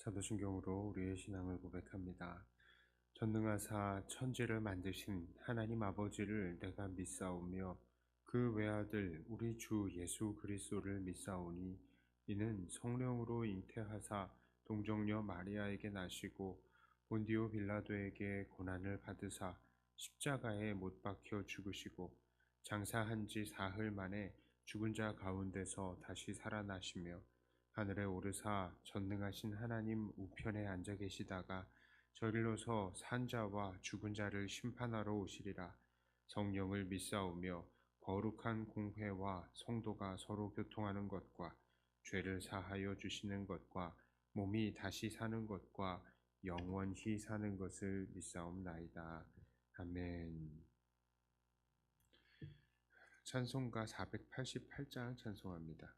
사도신경으로 우리의 신앙을 고백합니다. 전능하사 천지를 만드신 하나님 아버지를 내가 믿사오며 그 외아들 우리 주 예수 그리스도를 믿사오니 이는 성령으로 잉태하사 동정녀 마리아에게 나시고 본디오 빌라도에게 고난을 받으사 십자가에 못 박혀 죽으시고 장사한 지 사흘 만에 죽은 자 가운데서 다시 살아나시며 하늘에 오르사 전능하신 하나님 우편에 앉아 계시다가 저리로서 산자와 죽은 자를 심판하러 오시리라. 성령을 믿사오며 거룩한 공회와 성도가 서로 교통하는 것과 죄를 사하여 주시는 것과 몸이 다시 사는 것과 영원히 사는 것을 믿사옵나이다. 아멘. 찬송가 488장 찬송합니다.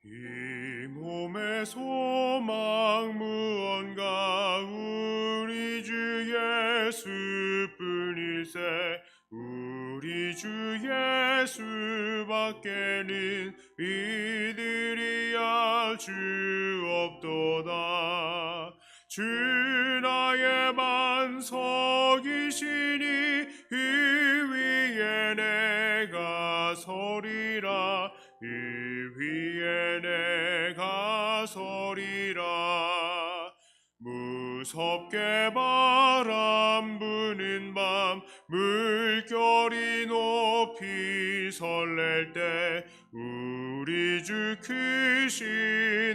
이 몸의 소망 무언가 우리 주 예수뿐일세. 우리 주 예수밖에는 이들이 알 수 없도다. 주 나의 반석이시니 이 위에 내가 서리라. 이 위에 내가 서리라. 무섭게 바람 부는 밤 물결이 높이 설렐 때 우리 주 크신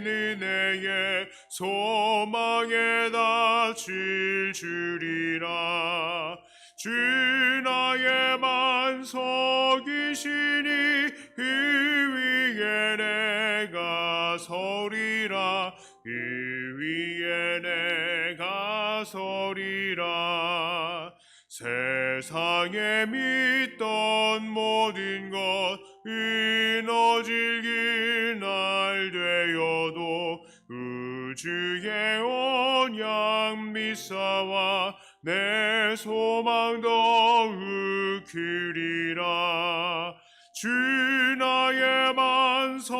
은혜에 소망에 닿칠 줄이라. 주 나의 반석이시니 이 위에 내가 서리라. 이 위에 내가 서리라. 세상에 믿던 모든 것 끊어질 날 되어도 우주의 언약 믿사와 내 소망 더욱 크리라. 주 나의 반석이시니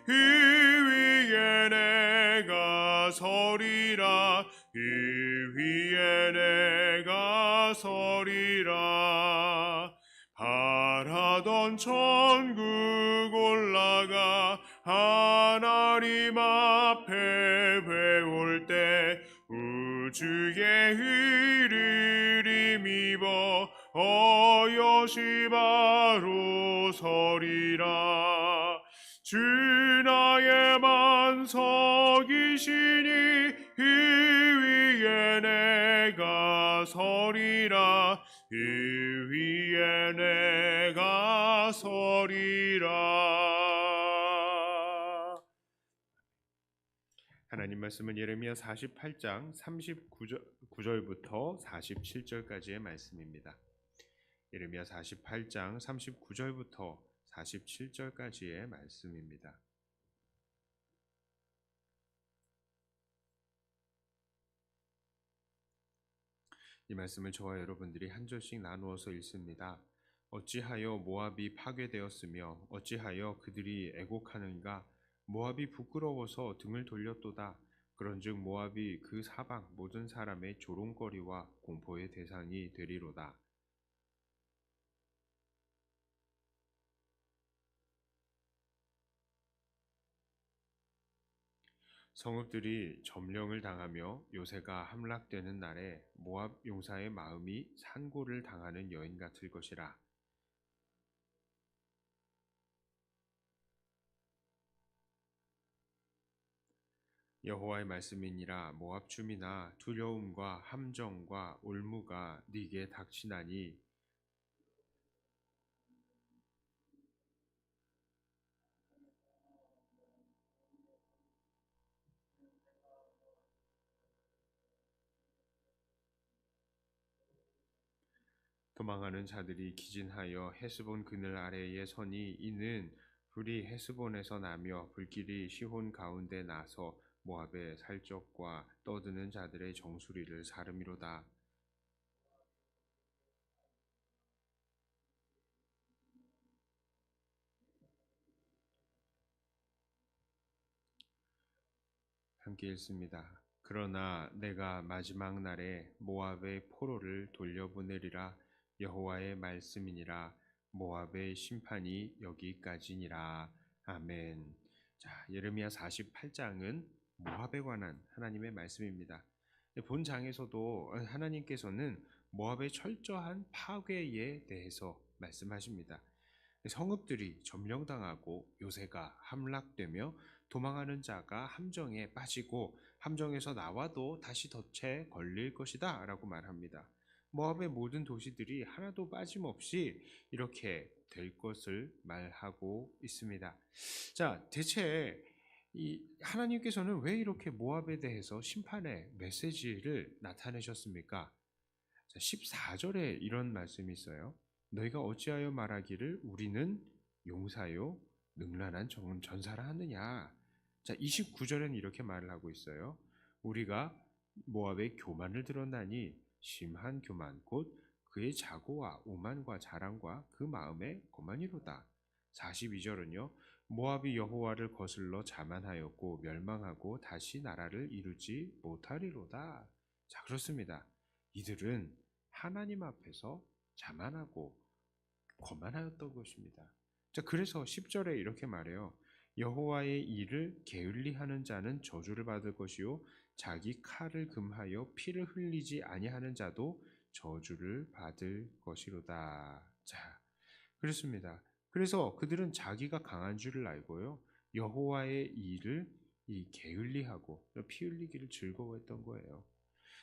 이 위에 내가 서리라. 이 위에 내가 서리라. 바라던 천국 올라가 하나님 앞에 배울 때 우주의 의를 힘입어 어여시 바로 서리라. 주 나의 반석이시니 이 위에 내가 서리라. 이 위에 내가 서리라. 하나님 말씀은 예레미야 48장 39절부터 47절까지의 말씀입니다. 예레미야 48장 39절부터 47절까지의 말씀입니다. 이 말씀을 저와 여러분들이 한 절씩 나누어서 읽습니다. 어찌하여 모압이 파괴되었으며 어찌하여 그들이 애곡하는가. 모압이 부끄러워서 등을 돌렸도다. 그런즉 모압이 그 사방 모든 사람의 조롱거리와 공포의 대상이 되리로다. 성읍들이 점령을 당하며 요새가 함락되는 날에 모압 용사의 마음이 산고를 당하는 여인 같을 것이라. 여호와의 말씀이니라. 모압 춤이나 두려움과 함정과 올무가 네게 닥치나니 도망하는 자들이 기진하여 헤스본 그늘 아래에 서니 이는 불이 헤스본에서 나며 불길이 시혼 가운데 나서 모압의 살적과 떠드는 자들의 정수리를 사름이로다. 함께 읽습니다. 그러나 내가 마지막 날에 모압의 포로를 돌려보내리라. 여호와의 말씀이니라. 모압의 심판이 여기까지니라. 아멘. 자, 예레미야 48장은 모압에 관한 하나님의 말씀입니다. 본 장에서도 하나님께서는 모압의 철저한 파괴에 대해서 말씀하십니다. 성읍들이 점령당하고 요새가 함락되며 도망하는 자가 함정에 빠지고 함정에서 나와도 다시 덫에 걸릴 것이다 라고 말합니다. 모압의 모든 도시들이 하나도 빠짐없이 이렇게 될 것을 말하고 있습니다. 자, 대체 이 하나님께서는 왜 이렇게 모압에 대해서 심판의 메시지를 나타내셨습니까? 자, 14절에 이런 말씀이 있어요. 너희가 어찌하여 말하기를 우리는 용사요 능란한 전사라 하느냐. 자, 29절에는 이렇게 말을 하고 있어요. 우리가 모압의 교만을 드러나니 심한 교만 곧 그의 자고와 오만과 자랑과 그 마음의 거만이로다. 42절은요. 모압이 여호와를 거슬러 자만하였고 멸망하고 다시 나라를 이루지 못하리로다. 자, 그렇습니다. 이들은 하나님 앞에서 자만하고 거만하였던 것입니다. 자, 그래서 10절에 이렇게 말해요. 여호와의 일을 게을리하는 자는 저주를 받을 것이요 자기 칼을 금하여 피를 흘리지 아니하는 자도 저주를 받을 것이로다. 자, 그렇습니다. 그래서 그들은 자기가 강한 줄을 알고요. 여호와의 일을 게을리하고 피 흘리기를 즐거워했던 거예요.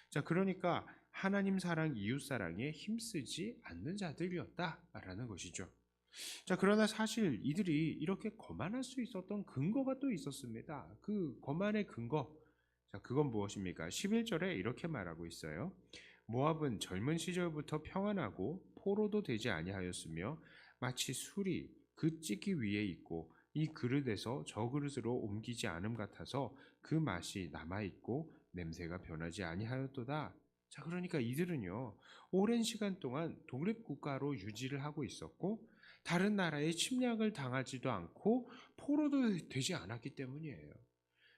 자, 그러니까 하나님 사랑, 이웃 사랑에 힘쓰지 않는 자들이었다라는 것이죠. 자, 그러나 사실 이들이 이렇게 거만할 수 있었던 근거가 또 있었습니다. 그 거만의 근거, 자, 그건 무엇입니까? 11절에 이렇게 말하고 있어요. 모압은 젊은 시절부터 평안하고 포로도 되지 아니하였으며 마치 술이 그 찌기 위에 있고 이 그릇에서 저 그릇으로 옮기지 않음 같아서 그 맛이 남아있고 냄새가 변하지 아니하였도다. 자, 그러니까 이들은요, 오랜 시간 동안 독립국가로 유지를 하고 있었고 다른 나라에 침략을 당하지도 않고 포로도 되지 않았기 때문이에요.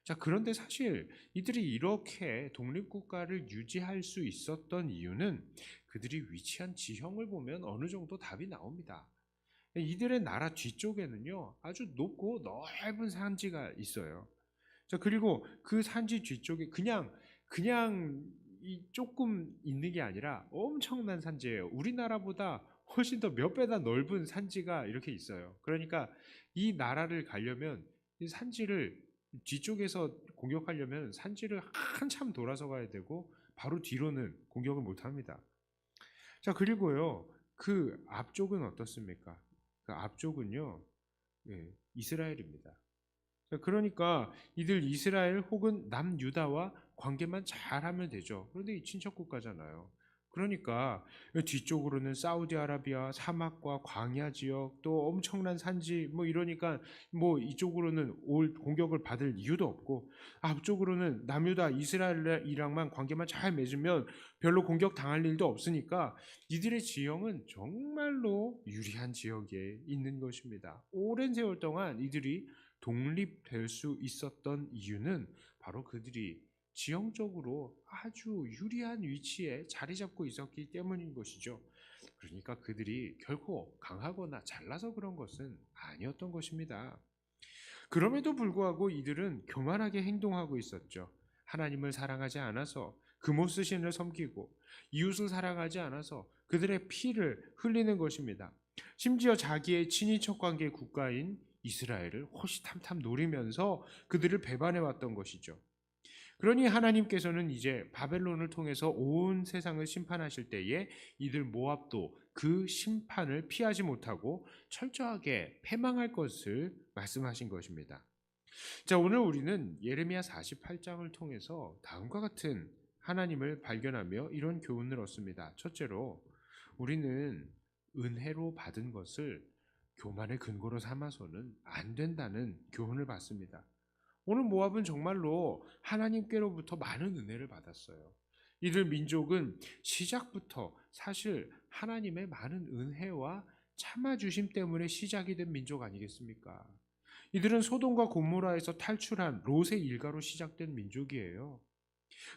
자, 그런데 사실 이들이 이렇게 독립국가를 유지할 수 있었던 이유는 그들이 위치한 지형을 보면 어느 정도 답이 나옵니다. 이들의 나라 뒤쪽에는요, 아주 높고 넓은 산지가 있어요. 자, 그리고 그 산지 뒤쪽에 그냥 이 조금 있는 게 아니라 엄청난 산지예요. 우리나라보다 훨씬 더 몇 배나 넓은 산지가 이렇게 있어요. 그러니까 이 나라를 가려면 이 산지를 뒤쪽에서 공격하려면 산지를 한참 돌아서 가야 되고 바로 뒤로는 공격을 못 합니다. 자, 그리고요, 그 앞쪽은 어떻습니까? 그 앞쪽은요, 이스라엘입니다. 자, 그러니까 이들 이스라엘 혹은 남유다와 관계만 잘하면 되죠. 그런데 이 친척 국가잖아요. 그러니까 뒤쪽으로는 사우디아라비아 사막과 광야 지역 또 엄청난 산지 뭐 이러니까 뭐 이쪽으로는 올 공격을 받을 이유도 없고 앞쪽으로는 남유다 이스라엘이랑만 관계만 잘 맺으면 별로 공격 당할 일도 없으니까 이들의 지형은 정말로 유리한 지역에 있는 것입니다. 오랜 세월 동안 이들이 독립될 수 있었던 이유는 바로 그들이 지형적으로 아주 유리한 위치에 자리 잡고 있었기 때문인 것이죠. 그러니까 그들이 결코 강하거나 잘나서 그런 것은 아니었던 것입니다. 그럼에도 불구하고 이들은 교만하게 행동하고 있었죠. 하나님을 사랑하지 않아서 그모스 신을 섬기고 이웃을 사랑하지 않아서 그들의 피를 흘리는 것입니다. 심지어 자기의 친인척 관계 국가인 이스라엘을 호시탐탐 노리면서 그들을 배반해 왔던 것이죠. 그러니 하나님께서는 이제 바벨론을 통해서 온 세상을 심판하실 때에 이들 모압도 그 심판을 피하지 못하고 철저하게 패망할 것을 말씀하신 것입니다. 자, 오늘 우리는 예레미야 48장을 통해서 다음과 같은 하나님을 발견하며 이런 교훈을 얻습니다. 첫째로, 우리는 은혜로 받은 것을 교만의 근거로 삼아서는 안 된다는 교훈을 받습니다. 오늘 모압은 정말로 하나님께로부터 많은 은혜를 받았어요. 이들 민족은 시작부터 사실 하나님의 많은 은혜와 참아주심 때문에 시작이 된 민족 아니겠습니까? 이들은 소돔과 고모라에서 탈출한 롯의 일가로 시작된 민족이에요.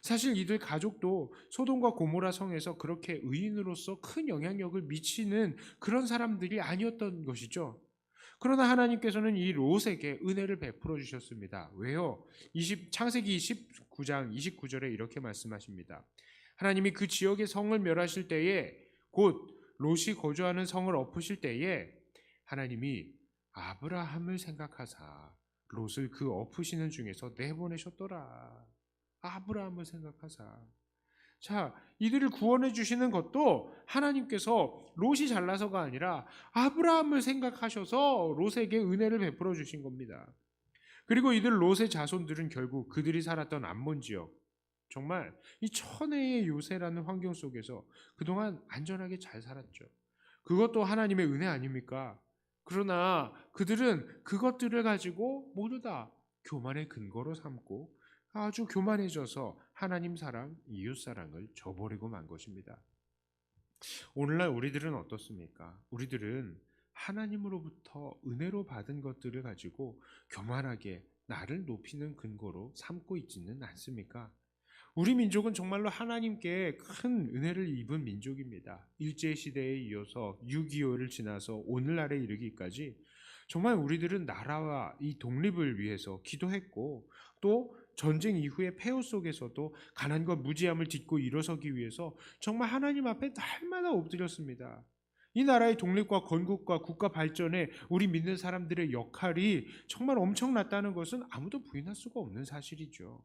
사실 이들 가족도 소돔과 고모라 성에서 그렇게 의인으로서 큰 영향력을 미치는 그런 사람들이 아니었던 것이죠. 그러나 하나님께서는 이 롯에게 은혜를 베풀어 주셨습니다. 왜요? 창세기 19장 29절에 이렇게 말씀하십니다. 하나님이 그 지역의 성을 멸하실 때에, 곧 롯이 거주하는 성을 엎으실 때에 하나님이 아브라함을 생각하사 롯을 그 엎으시는 중에서 내보내셨더라. 아브라함을 생각하사. 자, 이들을 구원해 주시는 것도 하나님께서 롯이 잘나서가 아니라 아브라함을 생각하셔서 롯에게 은혜를 베풀어 주신 겁니다. 그리고 이들 롯의 자손들은 결국 그들이 살았던 암몬 지역, 정말 이 천혜의 요새라는 환경 속에서 그동안 안전하게 잘 살았죠. 그것도 하나님의 은혜 아닙니까? 그러나 그들은 그것들을 가지고 모두 다 교만의 근거로 삼고 아주 교만해져서 하나님 사랑, 이웃 사랑을 저버리고 만 것입니다. 오늘날 우리들은 어떻습니까? 우리들은 하나님으로부터 은혜로 받은 것들을 가지고 교만하게 나를 높이는 근거로 삼고 있지는 않습니까? 우리 민족은 정말로 하나님께 큰 은혜를 입은 민족입니다. 일제시대에 이어서 6.25를 지나서 오늘날에 이르기까지 정말 우리들은 나라와 이 독립을 위해서 기도했고, 또 전쟁 이후의 폐허 속에서도 가난과 무지함을 딛고 일어서기 위해서 정말 하나님 앞에 날마다 엎드렸습니다. 이 나라의 독립과 건국과 국가 발전에 우리 믿는 사람들의 역할이 정말 엄청났다는 것은 아무도 부인할 수가 없는 사실이죠.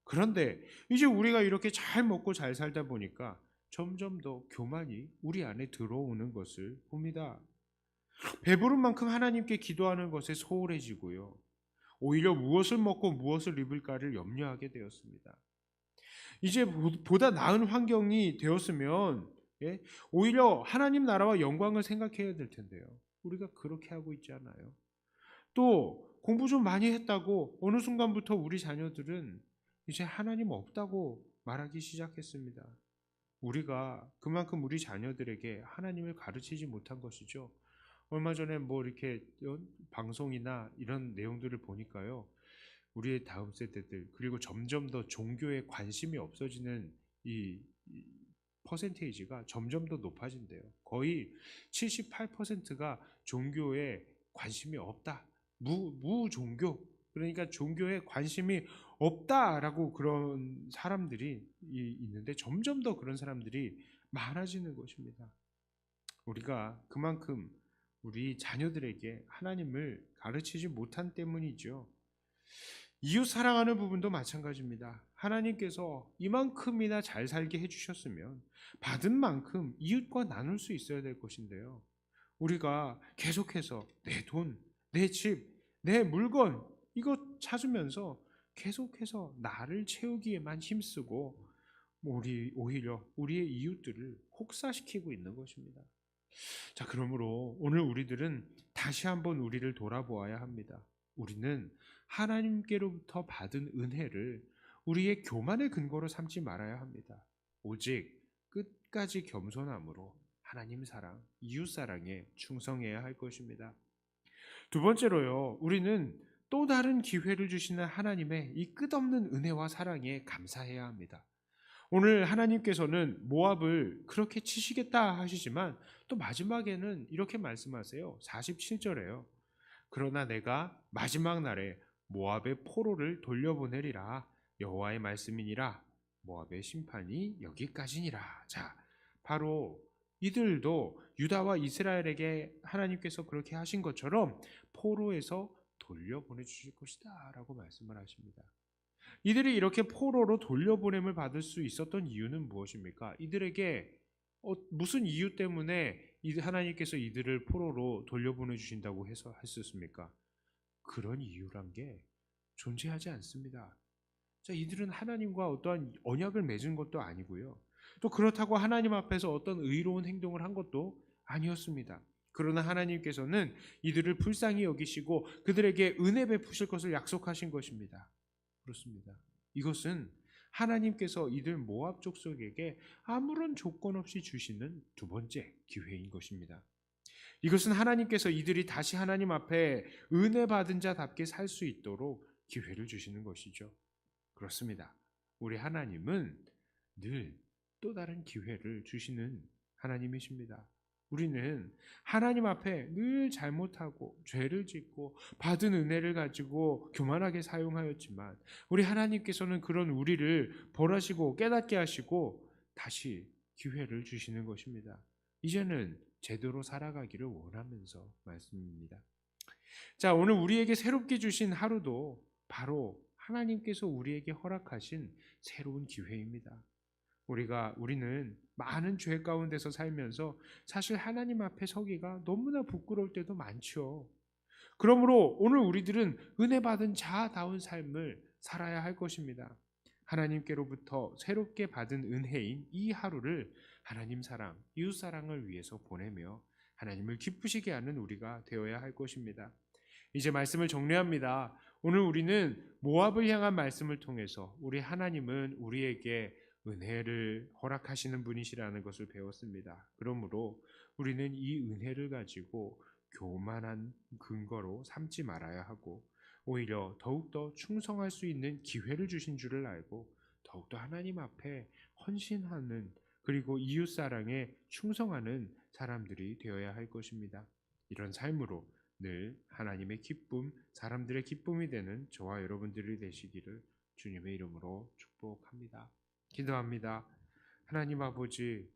그런데 이제 우리가 이렇게 잘 먹고 잘 살다 보니까 점점 더 교만이 우리 안에 들어오는 것을 봅니다. 배부른 만큼 하나님께 기도하는 것에 소홀해지고요. 오히려 무엇을 먹고 무엇을 입을까를 염려하게 되었습니다. 이제 보다 나은 환경이 되었으면 오히려 하나님 나라와 영광을 생각해야 될 텐데요. 우리가 그렇게 하고 있지 않아요. 또 공부 좀 많이 했다고 어느 순간부터 우리 자녀들은 이제 하나님 없다고 말하기 시작했습니다. 우리가 그만큼 우리 자녀들에게 하나님을 가르치지 못한 것이죠. 얼마 전에 뭐 이렇게 방송이나 이런 내용들을 보니까요, 우리의 다음 세대들, 그리고 점점 더 종교에 관심이 없어지는 이 퍼센테이지가 점점 더 높아진대요. 거의 78%가 종교에 관심이 없다. 무종교. 그러니까 종교에 관심이 없다라고 그런 사람들이 있는데 점점 더 그런 사람들이 많아지는 것입니다. 우리가 그만큼 우리 자녀들에게 하나님을 가르치지 못한 때문이죠. 이웃 사랑하는 부분도 마찬가지입니다. 하나님께서 이만큼이나 잘 살게 해주셨으면 받은 만큼 이웃과 나눌 수 있어야 될 것인데요. 우리가 계속해서 내 돈, 내 집, 내 물건 이거 찾으면서 계속해서 나를 채우기에만 힘쓰고 오히려 우리의 이웃들을 혹사시키고 있는 것입니다. 자, 그러므로 오늘 우리들은 다시 한번 우리를 돌아보아야 합니다. 우리는 하나님께로부터 받은 은혜를 우리의 교만의 근거로 삼지 말아야 합니다. 오직 끝까지 겸손함으로 하나님 사랑, 이웃 사랑에 충성해야 할 것입니다. 두 번째로요, 우리는 또 다른 기회를 주시는 하나님의 이 끝없는 은혜와 사랑에 감사해야 합니다. 오늘 하나님께서는 모압을 그렇게 치시겠다 하시지만 또 마지막에는 이렇게 말씀하세요. 47절에요. 그러나 내가 마지막 날에 모압의 포로를 돌려보내리라. 여호와의 말씀이니라. 모압의 심판이 여기까지니라. 자, 바로 이들도 유다와 이스라엘에게 하나님께서 그렇게 하신 것처럼 포로에서 돌려보내 주실 것이다 라고 말씀을 하십니다. 이들이 이렇게 포로로 돌려보냄을 받을 수 있었던 이유는 무엇입니까? 이들에게 무슨 이유 때문에 하나님께서 이들을 포로로 돌려보내 주신다고 해서 했었습니까? 그런 이유란 게 존재하지 않습니다. 자, 이들은 하나님과 어떠한 언약을 맺은 것도 아니고요. 또 그렇다고 하나님 앞에서 어떤 의로운 행동을 한 것도 아니었습니다. 그러나 하나님께서는 이들을 불쌍히 여기시고 그들에게 은혜 베푸실 것을 약속하신 것입니다. 그렇습니다. 이것은 하나님께서 이들 모압 족속에게 아무런 조건 없이 주시는 두 번째 기회인 것입니다. 이것은 하나님께서 이들이 다시 하나님 앞에 은혜 받은 자답게 살 수 있도록 기회를 주시는 것이죠. 그렇습니다. 우리 하나님은 늘 또 다른 기회를 주시는 하나님이십니다. 우리는 하나님 앞에 늘 잘못하고 죄를 짓고 받은 은혜를 가지고 교만하게 사용하였지만 우리 하나님께서는 그런 우리를 벌하시고 깨닫게 하시고 다시 기회를 주시는 것입니다. 이제는 제대로 살아가기를 원하면서 말씀입니다. 자, 오늘 우리에게 새롭게 주신 하루도 바로 하나님께서 우리에게 허락하신 새로운 기회입니다. 우리는 많은 죄 가운데서 살면서 사실 하나님 앞에 서기가 너무나 부끄러울 때도 많죠. 그러므로 오늘 우리들은 은혜 받은 자다운 삶을 살아야 할 것입니다. 하나님께로부터 새롭게 받은 은혜인 이 하루를 하나님 사랑, 이웃 사랑을 위해서 보내며 하나님을 기쁘시게 하는 우리가 되어야 할 것입니다. 이제 말씀을 정리합니다. 오늘 우리는 모압을 향한 말씀을 통해서 우리 하나님은 우리에게 은혜를 허락하시는 분이시라는 것을 배웠습니다. 그러므로 우리는 이 은혜를 가지고 교만한 근거로 삼지 말아야 하고 오히려 더욱더 충성할 수 있는 기회를 주신 줄을 알고 더욱더 하나님 앞에 헌신하는 그리고 이웃사랑에 충성하는 사람들이 되어야 할 것입니다. 이런 삶으로 늘 하나님의 기쁨, 사람들의 기쁨이 되는 저와 여러분들이 되시기를 주님의 이름으로 축복합니다. 기도합니다. 하나님 아버지,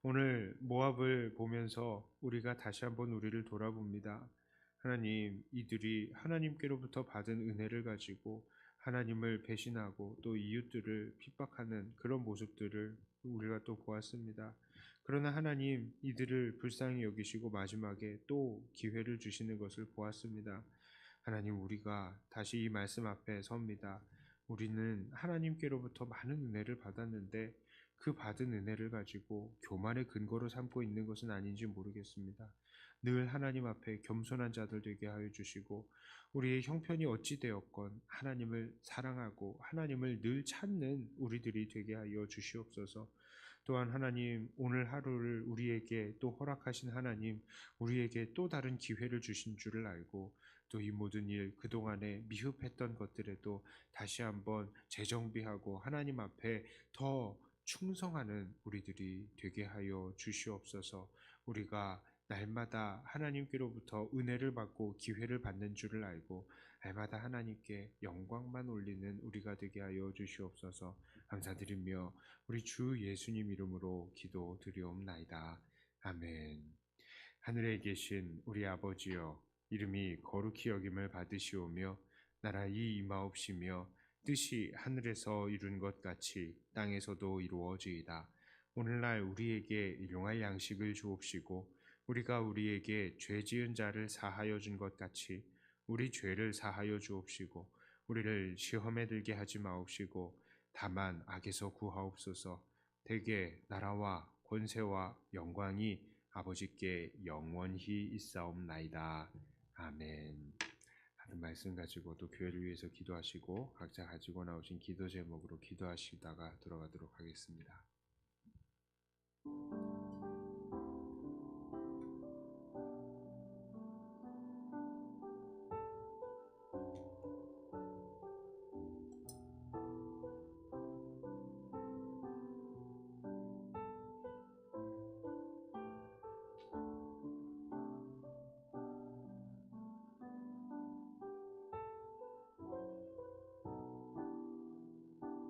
오늘 모압을 보면서 우리가 다시 한번 우리를 돌아봅니다. 하나님, 이들이 하나님께로부터 받은 은혜를 가지고 하나님을 배신하고 또 이웃들을 핍박하는 그런 모습들을 우리가 또 보았습니다. 그러나 하나님, 이들을 불쌍히 여기시고 마지막에 또 기회를 주시는 것을 보았습니다. 하나님, 우리가 다시 이 말씀 앞에 섭니다. 우리는 하나님께로부터 많은 은혜를 받았는데 그 받은 은혜를 가지고 교만의 근거로 삼고 있는 것은 아닌지 모르겠습니다. 늘 하나님 앞에 겸손한 자들 되게 하여 주시고 우리의 형편이 어찌 되었건 하나님을 사랑하고 하나님을 늘 찾는 우리들이 되게 하여 주시옵소서. 또한 하나님, 오늘 하루를 우리에게 또 허락하신 하나님, 우리에게 또 다른 기회를 주신 줄을 알고 또 이 모든 일, 그동안에 미흡했던 것들에도 다시 한번 재정비하고 하나님 앞에 더 충성하는 우리들이 되게 하여 주시옵소서. 우리가 날마다 하나님께로부터 은혜를 받고 기회를 받는 줄을 알고 날마다 하나님께 영광만 올리는 우리가 되게 하여 주시옵소서. 감사드리며 우리 주 예수님 이름으로 기도드리옵나이다. 아멘. 하늘에 계신 우리 아버지여, 이름이 거룩히 여김을 받으시오며 나라의 임하옵시며 뜻이 하늘에서 이룬 것 같이 땅에서도 이루어지이다. 오늘날 우리에게 일용할 양식을 주옵시고 우리가 우리에게 죄 지은 자를 사하여 준 것 같이 우리 죄를 사하여 주옵시고 우리를 시험에 들게 하지 마옵시고 다만 악에서 구하옵소서. 대개 나라와 권세와 영광이 아버지께 영원히 있사옵나이다. 아멘. 다른 말씀 가지고 또 교회를 위해서 기도하시고 각자 가지고 나오신 기도 제목으로 기도하시다가 들어가도록 하겠습니다.